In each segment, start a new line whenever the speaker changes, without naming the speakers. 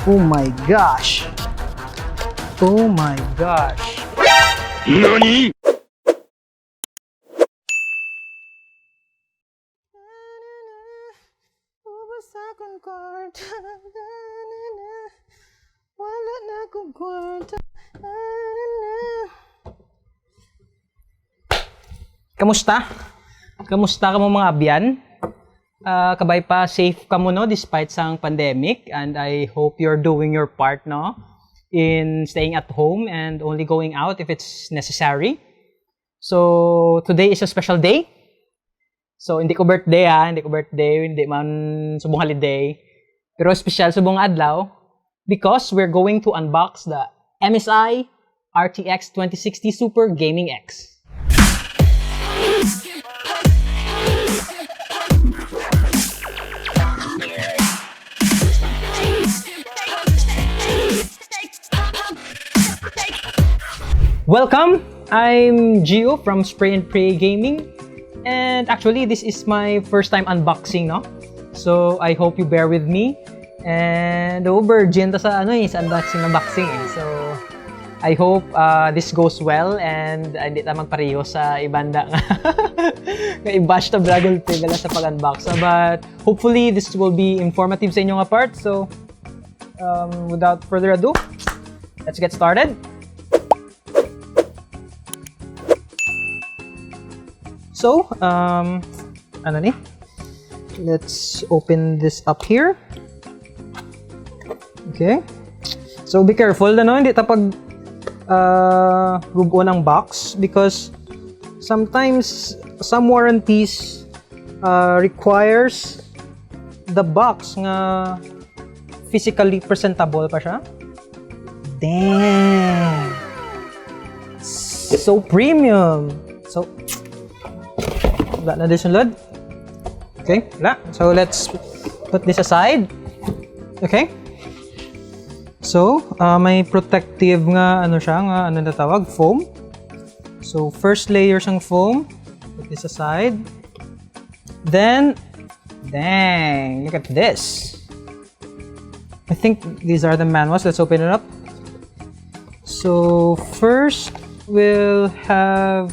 Oh my gosh. Oh my gosh.
NANI?!
Kamusta? Kamusta ka mo mga abyan? Kabay pa safe ka mo no despite sang pandemic, and I hope you're doing your part no in staying at home and only going out if it's necessary. So today is a special day. So hindi ko birthday hindi man subong holiday. Pero special subong adlaw because we're going to unbox the MSI RTX 2060 Super Gaming X. Welcome! I'm Gio from Spray and Pray Gaming, and actually this is my first time unboxing, no? So I hope you bear with me. And virgin ta sa sa unboxing eh. So I hope this goes well and hindi ta magpareho sa ibanda nga. I-bash ta Dragol Pegala sa pag-unbox. But hopefully this will be informative sa inyo nga part. So without further ado, let's get started. So, let's open this up here. Okay. So, be careful hindi tapag rugo ng box because sometimes some warranties requires the box nga physically presentable pa siya. Damn! So premium! So, wala na din sunod. Okay, wala. So, let's put this aside. Okay. So, may protective nga, natawag? Foam. So, first layer siyang foam. Put this aside. Then, dang, look at this. I think these are the manuals. Let's open it up. So, first, we'll have...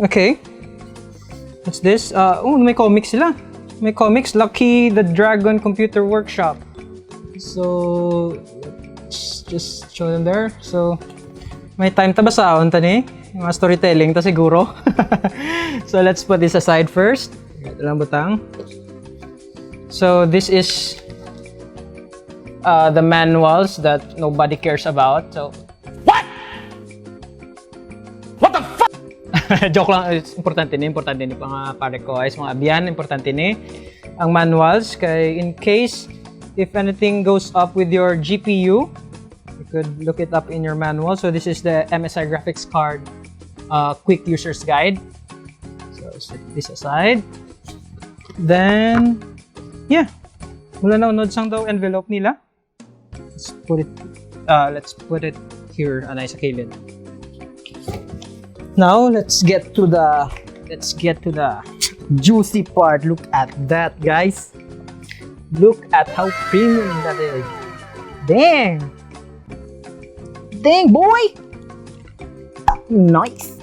Okay. What's this? May comics sila. May comics. Lucky the Dragon Computer Workshop. So, let's just show them there. So, may time ta ba sa tani? Mga storytelling ta siguro. So, let's put this aside first. Ito lang butang. So, this is the manuals that nobody cares about. So, joke lang, importante ni mga pare ko guys, mga abyan, importante ni ang manuals kay in case if anything goes up with your GPU, you could look it up in your manual. So this is the MSI graphics card quick user's guide. So set this aside. Then yeah, wala na unod sang daw envelope nila. Let's put it here anay sa kilid. Now let's get to the juicy part. Look at that, guys. Look at how premium that is. Dang, boy. Nice.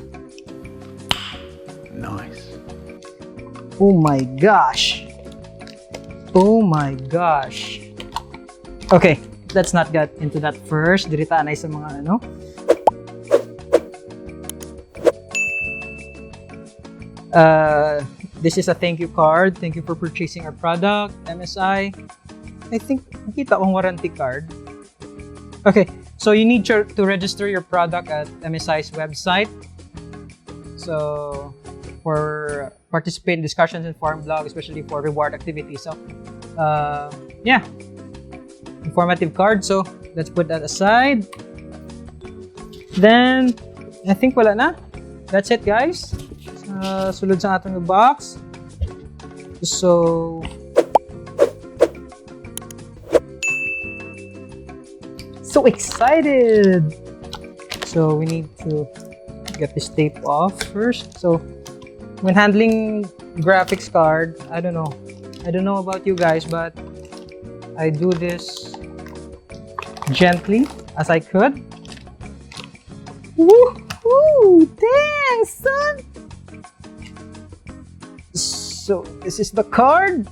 Oh my gosh. Okay, let's not get into that first. Dirita anay sa mga this is a thank you card. Thank you for purchasing our product, MSI. I think nakita kong warranty card. Okay, so you need to register your product at MSI's website. So for participate in discussions and forum blog, especially for reward activities. So yeah, informative card. So let's put that aside. Then I think wala na. That's it, guys. Sulod sa atong box. So excited. So we need to get this tape off first. So when handling graphics card, I don't know about you guys, but I do this gently as I could. Woohoo! Dang, son! So this is the card.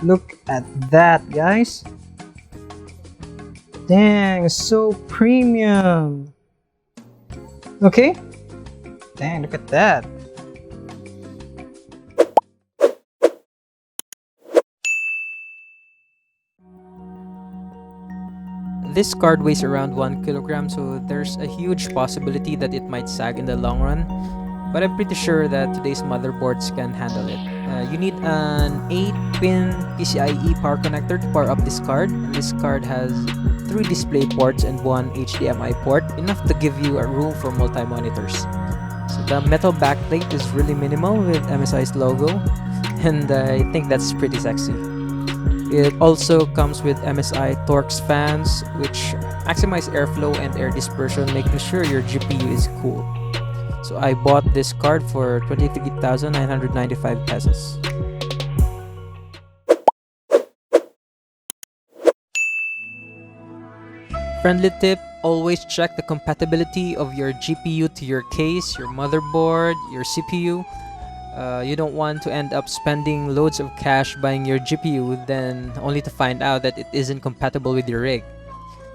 Look at that, guys. Dang, so premium. Okay. Dang, look at that. This card weighs around 1 kilogram, so there's a huge possibility that it might sag in the long run. But I'm pretty sure that today's motherboards can handle it. You need an 8-pin PCIe power connector to power up this card. And this card has 3 display ports and 1 HDMI port, enough to give you a room for multi-monitors. So the metal backplate is really minimal with MSI's logo, and I think that's pretty sexy. It also comes with MSI Torx fans, which maximize airflow and air dispersion, making sure your GPU is cool. So I bought this card for 23,995 pesos. Friendly tip, always check the compatibility of your GPU to your case, your motherboard, your CPU. You don't want to end up spending loads of cash buying your GPU, then only to find out that it isn't compatible with your rig.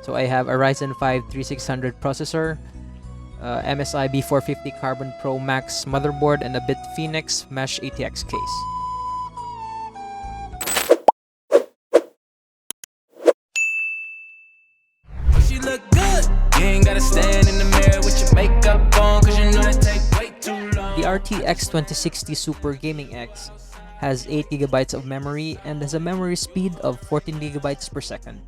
So I have a Ryzen 5 3600 processor, MSI B450 Carbon Pro Max motherboard, and a Bitfinex Mesh ATX case.
She look good. You ain't gotta stand in the mirror with your makeup on, cause you know it take way too long.
The RTX 2060 Super Gaming X has 8GB of memory and has a memory speed of 14GB per second.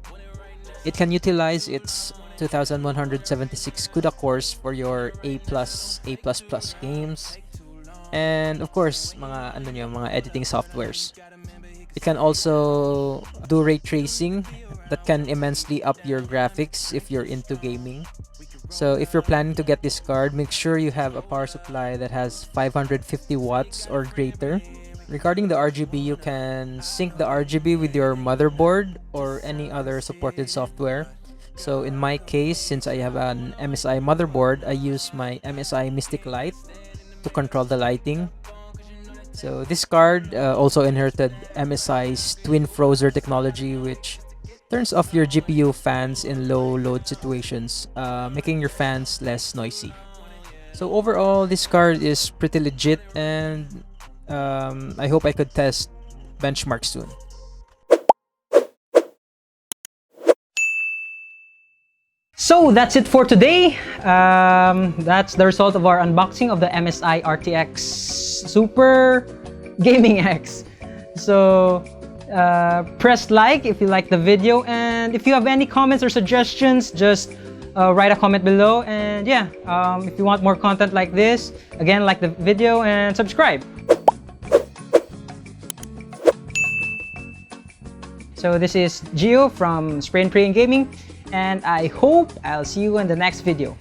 It can utilize its 2176 CUDA cores for your A+, A++ games, and of course, mga editing softwares. It can also do ray tracing that can immensely up your graphics if you're into gaming. So if you're planning to get this card, make sure you have a power supply that has 550 watts or greater. Regarding the RGB, you can sync the RGB with your motherboard or any other supported software. So in my case, since I have an MSI motherboard, I use my MSI Mystic Light to control the lighting. So this card also inherited MSI's Twin Frozer technology, which turns off your GPU fans in low load situations, making your fans less noisy. So overall, this card is pretty legit, and I hope I could test benchmarks soon. So that's it for today. That's the result of our unboxing of the MSI RTX Super Gaming X. So press like if you like the video, and if you have any comments or suggestions, just write a comment below. And yeah, if you want more content like this, again, like the video and subscribe. So this is Gio from Spray and Pray Gaming, and I hope I'll see you in the next video.